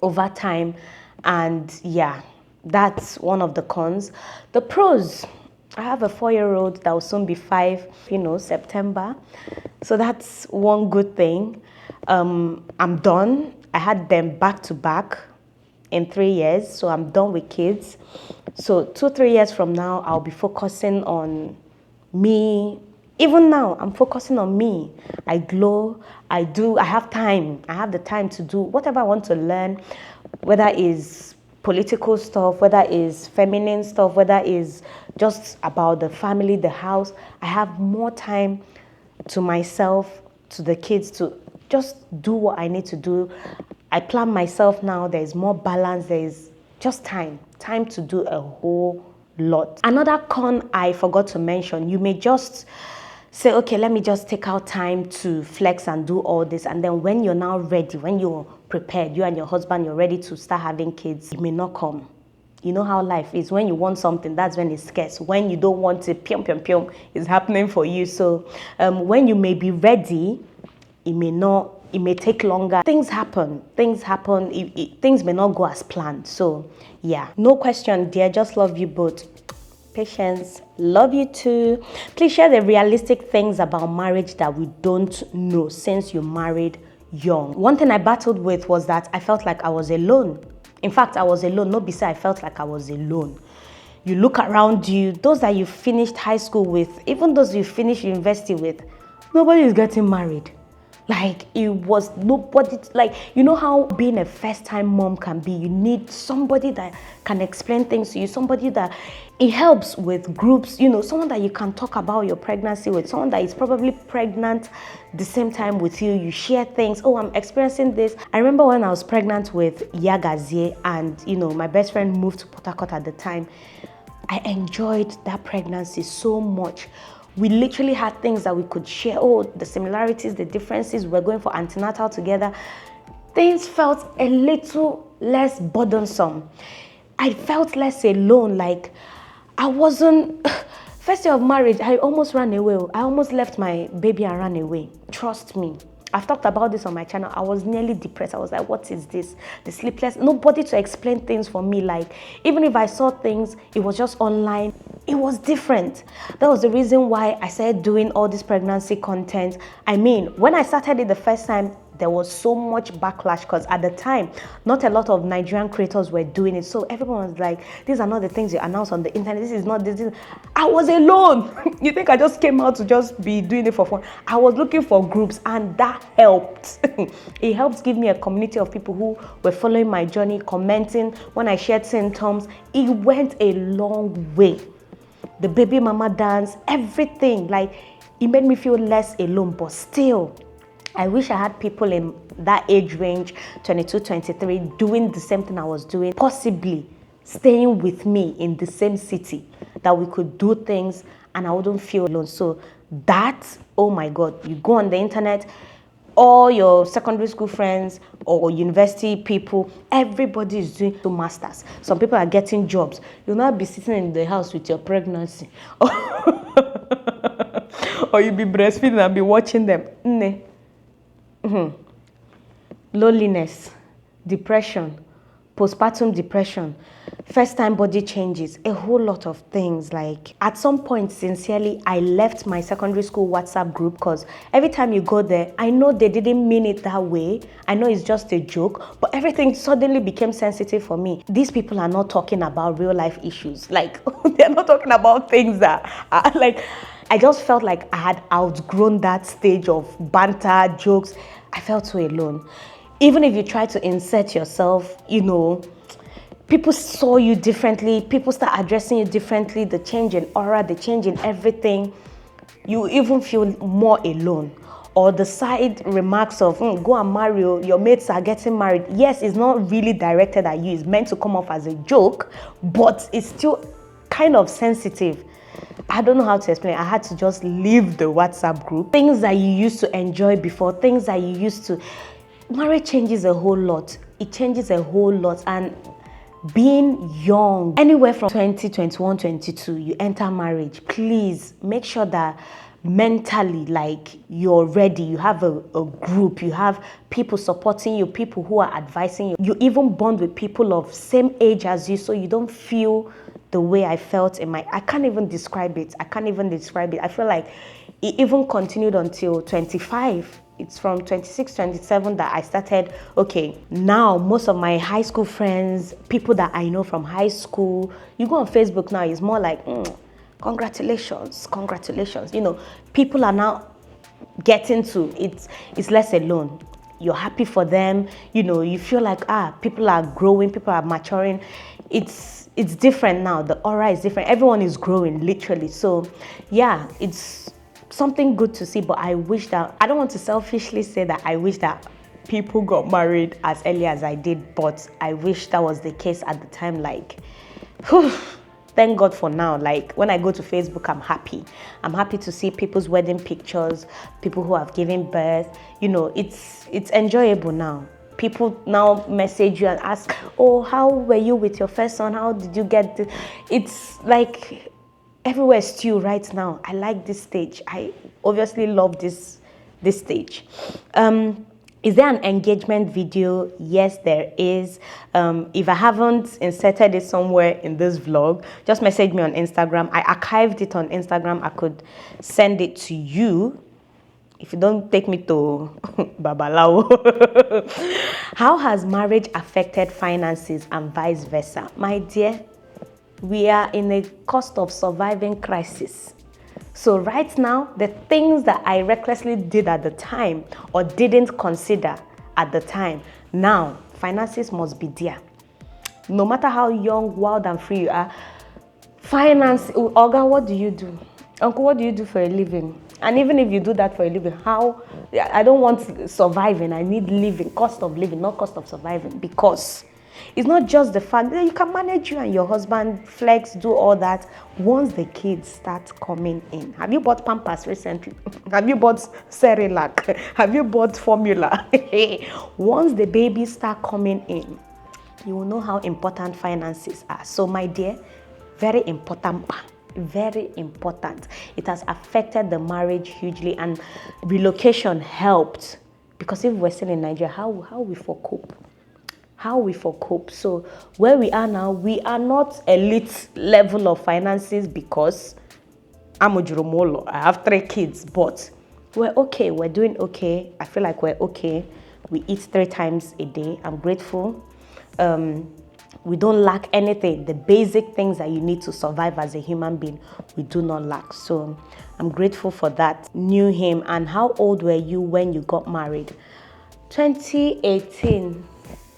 over time. And yeah, that's one of the cons. The pros, I have a 4-year-old that will soon be 5, September. So that's one good thing. I'm done. I had them back to back in 3 years, so I'm done with kids. So 2-3 years from now, I'll be focusing on me. Even now, I'm focusing on me. I glow. I have time. I have the time to do whatever I want to learn, whether it's political stuff, whether it's feminine stuff, whether it's just about the family, the house. I have more time to myself, to the kids, to just do what I need to do. I plan myself now. There's more balance. There's just time to do a whole lot. Another con I forgot to mention, you may just say, okay, let me just take out time to flex and do all this. And then when you're now ready, when you're prepared, you and your husband, you're ready to start having kids, it may not come. You know how life is. When you want something, that's when it's scarce. When you don't want it, it's happening for you. So when you may be ready, it may take longer. Things happen. Things may not go as planned. So yeah, no question, dear. Just love you both. Patience, love you too. Please share the realistic things about marriage that we don't know since you married young. One thing I battled with was that I felt like I was alone. In fact, I was alone. Not beside, I felt like I was alone. You look around you, those that you finished high school with, even those you finished university with, nobody is getting married. Like, it was nobody, like, you know how being a first-time mom can be. You need somebody that can explain things to you, somebody that it helps with groups, someone that you can talk about your pregnancy with, someone that is probably pregnant the same time with you. You share things. Oh, I'm experiencing this. I remember when I was pregnant with Yagazie and, my best friend moved to Port Harcourt at the time. I enjoyed that pregnancy so much. We literally had things that we could share. Oh, the similarities, the differences. We're going for antenatal together. Things felt a little less burdensome. I felt less alone. Like, I wasn't... First year of marriage, I almost ran away. I almost left my baby and ran away. Trust me. I've talked about this on my channel. I was nearly depressed. I was like, what is this? The sleepless. Nobody to explain things for me. Like, even if I saw things, it was just online. It was different. That was the reason why I started doing all this pregnancy content. I mean, when I started it the first time, there was so much backlash because at the time, not a lot of Nigerian creators were doing it. So everyone was like, these are not the things you announce on the internet. This is not this. I was alone. You think I just came out to just be doing it for fun? I was looking for groups and that helped. It helped give me a community of people who were following my journey, commenting. When I shared symptoms, it went a long way. The baby mama dance, everything. Like, it made me feel less alone, but still, I wish I had people in that age range, 22, 23, doing the same thing I was doing, possibly staying with me in the same city, that we could do things and I wouldn't feel alone. So that, oh my God, you go on the internet, all your secondary school friends or university people, everybody is doing the masters. Some people are getting jobs. You'll not be sitting in the house with your pregnancy. Or you'll be breastfeeding and be watching them. Loneliness, depression, postpartum depression, first time body changes, a whole lot of things. Like at some point, sincerely, I left my secondary school WhatsApp group because every time you go there, I know they didn't mean it that way. I know it's just a joke, but everything suddenly became sensitive for me. These people are not talking about real life issues. Like they're not talking about things that are like, I just felt like I had outgrown that stage of banter, jokes. I felt so alone. Even if you try to insert yourself, people saw you differently. People start addressing you differently. The change in aura, the change in everything. You even feel more alone. Or the side remarks of, go and marry, your mates are getting married. Yes, it's not really directed at you. It's meant to come off as a joke, but it's still kind of sensitive. I don't know how to explain. I had to just leave the WhatsApp group. Things that you used to enjoy before, things that you used to... Marriage changes a whole lot. It changes a whole lot. And being young, anywhere from 20, 21, 22, you enter marriage, please make sure that mentally, like, you're ready. You have a group, you have people supporting you, people who are advising you. You even bond with people of same age as you, so you don't feel the way I felt I can't even describe it. I feel like it even continued until 25. It's from 26, 27 that I started, okay, now most of my high school friends, people that I know from high school, you go on Facebook now, it's more like, congratulations. People are now getting to it. It's less alone. You're happy for them. You feel like, people are growing, people are maturing. It's different now. The aura is different. Everyone is growing, literally. So, yeah, it's something good to see, but I wish that, I don't want to selfishly say that I wish that people got married as early as I did, but I wish that was the case at the time. Like, thank God for now. Like, when I go to Facebook, I'm happy. I'm happy to see people's wedding pictures, people who have given birth. It's enjoyable now. People now message you and ask, oh, how were you with your first son? How did you get this? It's like everywhere is still right now. I like this stage. I obviously love this stage. Is there an engagement video? Yes, there is. If I haven't inserted it somewhere in this vlog, just message me on Instagram. I archived it on Instagram. I could send it to you if you don't take me to Babalao. How has marriage affected finances and vice versa? My dear, we are in a cost of surviving crisis. So right now, the things that I recklessly did at the time or didn't consider at the time, now finances must be there. No matter how young, wild and free you are, finance, Oga, what do you do? Uncle, what do you do for a living? And even if you do that for a living, I don't want surviving, I need living, cost of living, not cost of surviving, because it's not just the fact that you can manage you and your husband, flex, do all that. Once the kids start coming in, have you bought Pampers recently? Have you bought Cerelac? Have you bought formula? Once the babies start coming in, you will know how important finances are. So my dear, very important. Very important. It has affected the marriage hugely, and relocation helped, because if we're still in Nigeria, how we for cope? How we for cope? So where we are now, we are not elite level of finances because I'm Ojuromolo. I have 3 kids, but we're okay. We're doing okay. I feel like we're okay. We eat 3 times a day. I'm grateful. We don't lack anything. The basic things that you need to survive as a human being, we do not lack. So I'm grateful for that. Knew him. And how old were you when you got married? 2018.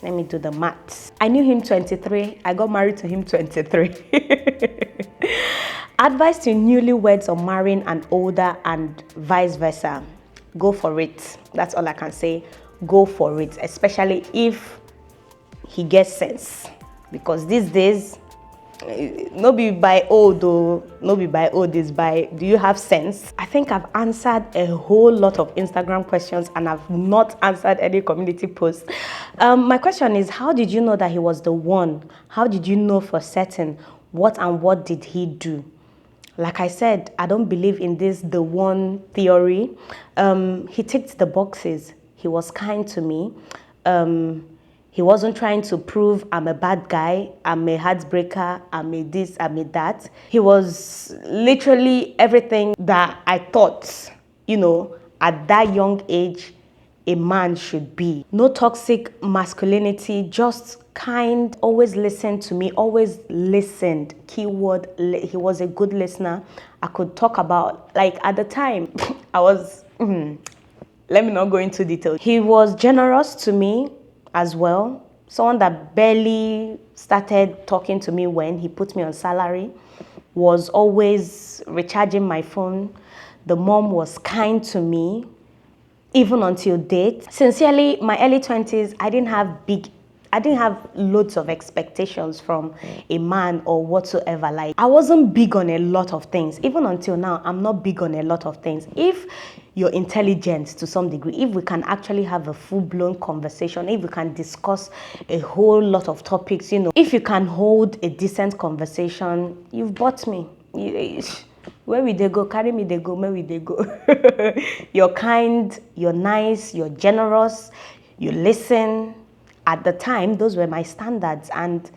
Let me do the maths. I knew him 23. I got married to him 23. Advice to newlyweds on marrying an older and vice versa. Go for it. That's all I can say. Go for it, especially if he gets sense. Because these days, No be by old though, no be by old, is by do you have sense? I think I've answered a whole lot of Instagram questions and I've not answered any community posts. My question is, how did you know that he was the one? How did you know for certain? What did he do? Like I said, I don't believe in this the one theory. He ticked the boxes. He was kind to me. He wasn't trying to prove I'm a bad guy, I'm a heartbreaker, I'm a this, I'm a that. He was literally everything that I thought, at that young age, a man should be. No toxic masculinity, just kind, always listened to me, always listened. Keyword, he was a good listener. I could talk about, like at the time, I was, let me not go into detail. He was generous to me as well. Someone that barely started talking to me when he put me on salary, was always recharging my phone. The mom was kind to me, even until date. Sincerely, my early 20s, I didn't have loads of expectations from a man or whatsoever. Like, I wasn't big on a lot of things. Even until now, I'm not big on a lot of things. If you're intelligent to some degree, if we can actually have a full-blown conversation, if we can discuss a whole lot of topics, if you can hold a decent conversation, you've bought me. Where will they go? Carry me, they go. Where will they go? You're kind, you're nice, you're generous, you listen. At the time, those were my standards and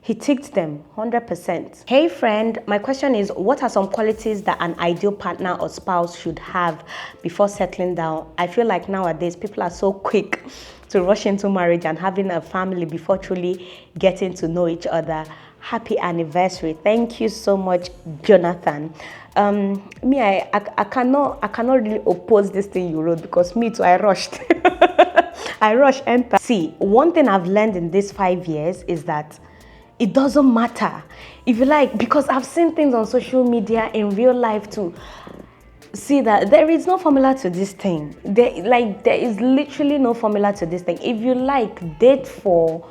he ticked them 100%. Hey friend, my question is, what are some qualities that an ideal partner or spouse should have before settling down? I feel like nowadays people are so quick to rush into marriage and having a family before truly getting to know each other. Happy anniversary. Thank you so much, Jonathan. I cannot really oppose this thing you wrote, because me too, I rushed. I rushed enter. See, one thing I've learned in these 5 years is that it doesn't matter. If you like, because I've seen things on social media in real life too. See that there is no formula to this thing. There is literally no formula to this thing. If you like, date for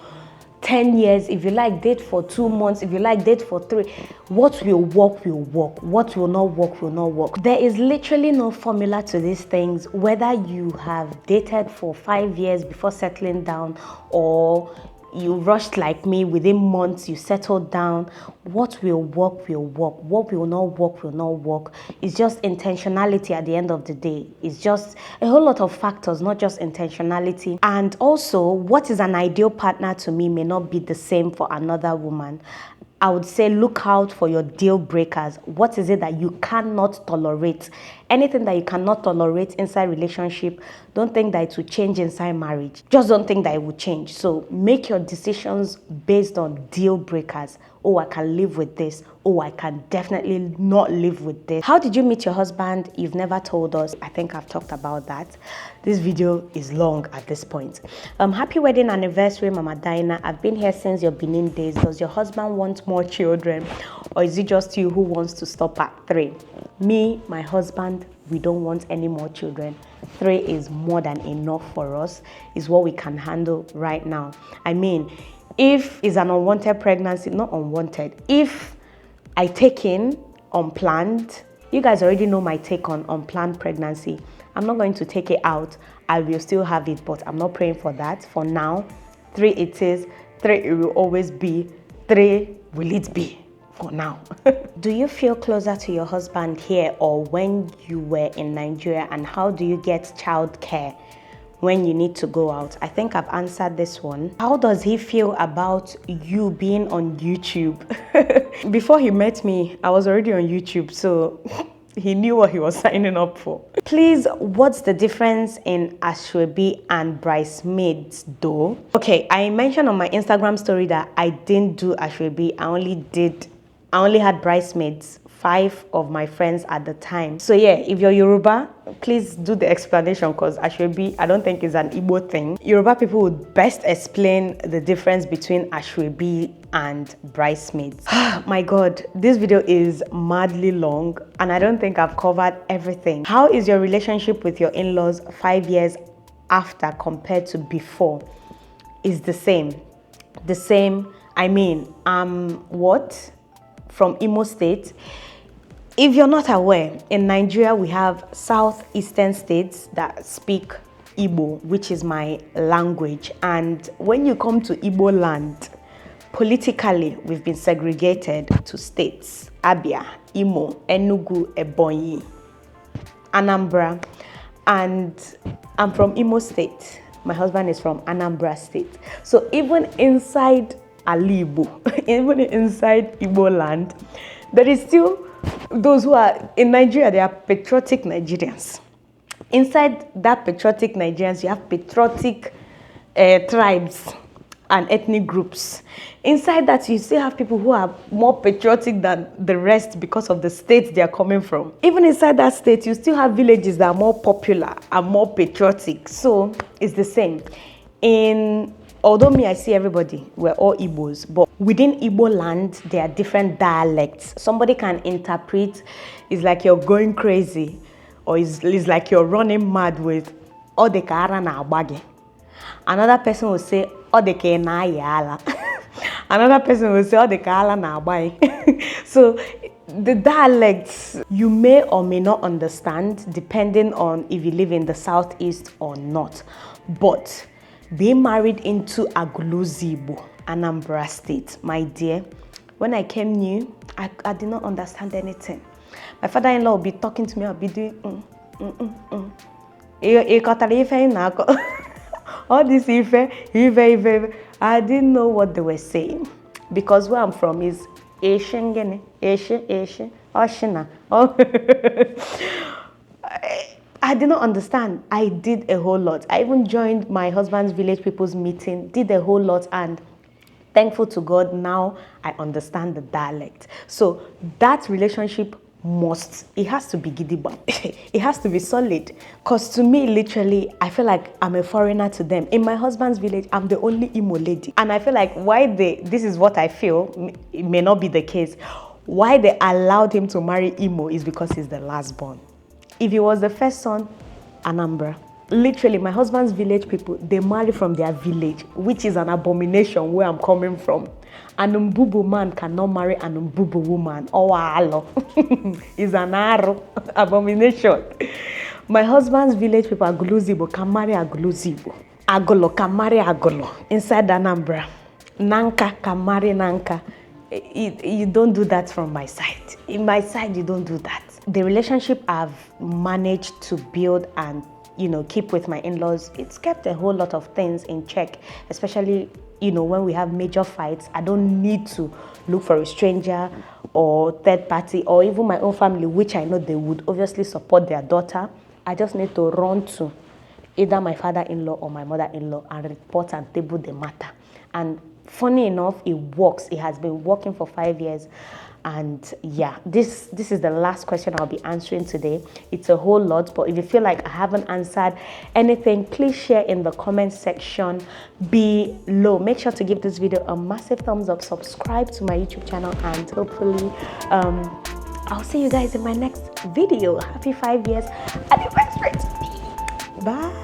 10 years, if you like, date for 2 months, if you like, date for 3. What will work will work. What will not work will not work. There is literally no formula to these things, whether you have dated for 5 years before settling down or you rushed like me, within months you settled down. What will work will work. What will not work will not work. It's just intentionality at the end of the day. It's just a whole lot of factors, not just intentionality. And also, what is an ideal partner to me may not be the same for another woman. I would say look out for your deal breakers. What is it that you cannot tolerate? Anything that you cannot tolerate inside relationship, don't think that it will change inside marriage. Just don't think that it will change. So make your decisions based on deal breakers. Oh, I can live with this. Oh, I can definitely not live with this. How did you meet your husband? You've never told us. I think I've talked about that. This video is long at this point. Happy wedding anniversary, Mama Dyna. I've been here since your Benin days. Does your husband want more children, or is it just you who wants to stop at 3? Me, my husband, we don't want any more children. 3 is more than enough for us. Is what we can handle right now. I mean, if it's an unwanted pregnancy, not unwanted, if I take in unplanned, you guys already know my take on unplanned pregnancy. I'm not going to take it out. I will still have it, but I'm not praying for that. For now, 3 it is, 3 it will always be, 3 will it be for now. Do you feel closer to your husband here or when you were in Nigeria, and how do you get childcare when you need to go out? I think I've answered this one. How does he feel about you being on YouTube? Before he met me, I was already on YouTube, so he knew what he was signing up for. Please, what's the difference in Asoebi and bridesmaids though? Okay, I mentioned on my Instagram story that I didn't do Asoebi. I only had bridesmaids, 5 of my friends at the time. So yeah, if you're Yoruba, please do the explanation, because Asoebi, I don't think is an Igbo thing. Yoruba people would best explain the difference between Asoebi and bridesmaids. My God, this video is madly long and I don't think I've covered everything. How is your relationship with your in-laws 5 years after compared to before? Is the same I mean, what? From Imo State. If you're not aware, in Nigeria, we have southeastern states that speak Igbo, which is my language. And when you come to Igbo land, politically, we've been segregated to states: Abia, Imo, Enugu, Ebonyi, Anambra. And I'm from Imo State. My husband is from Anambra State. So even inside Alibo, even inside Igbo land, there is still those who are in Nigeria. They are patriotic Nigerians. Inside that patriotic Nigerians, you have patriotic tribes and ethnic groups. Inside that, you still have people who are more patriotic than the rest because of the states they are coming from. Even inside that state, you still have villages that are more popular and more patriotic. So it's the same. Although me, I see everybody, we're all Igbos, but within Igbo land, there are different dialects. Somebody can interpret, it's like you're going crazy, or it's like you're running mad with Odekara na Abage. Another person will say, Odeke na Yala. Another person will say, Odekala na Abai. So the dialects you may or may not understand depending on if you live in the southeast or not. But being married into Aguluzibo, Anambra State, my dear, when I came new, I did not understand anything. My father-in-law will be talking to me, I'll be doing all this ife. I didn't know what they were saying because where I'm from is Asian, Oshina. I did not understand. I did a whole lot. I even joined my husband's village people's meeting, did a whole lot, and thankful to God, now I understand the dialect. So that relationship it has to be gidiba. It has to be solid. Because to me, literally, I feel like I'm a foreigner to them. In my husband's village, I'm the only Imo lady. And I feel like this is what I feel, it may not be the case, why they allowed him to marry Imo is because he's the last born. If he was the first son, Anambra. Literally, my husband's village people, they marry from their village, which is an abomination where I'm coming from. An Mbubu man cannot marry an Mbubu woman. Oh, alo. It's an abomination. My husband's village people, Aguluzibo, can marry Aguluzibo. Agolo can marry Agolo. Inside Anambra. Nanka can marry Nanka. You don't do that from my side. In my side, you don't do that. The relationship I've managed to build and keep with my in-laws, it's kept a whole lot of things in check, especially, when we have major fights. I don't need to look for a stranger or third party or even my own family, which I know they would obviously support their daughter. I just need to run to either my father-in-law or my mother-in-law and report and table the matter. And funny enough, it works. It has been working for 5 years. And yeah, this is the last question I'll be answering today. It's a whole lot, but if you feel like I haven't answered anything, please share in the comment section below. Make sure to give this video a massive thumbs up, subscribe to my YouTube channel, and hopefully I'll see you guys in my next video. Happy 5 years anniversary to me. Bye.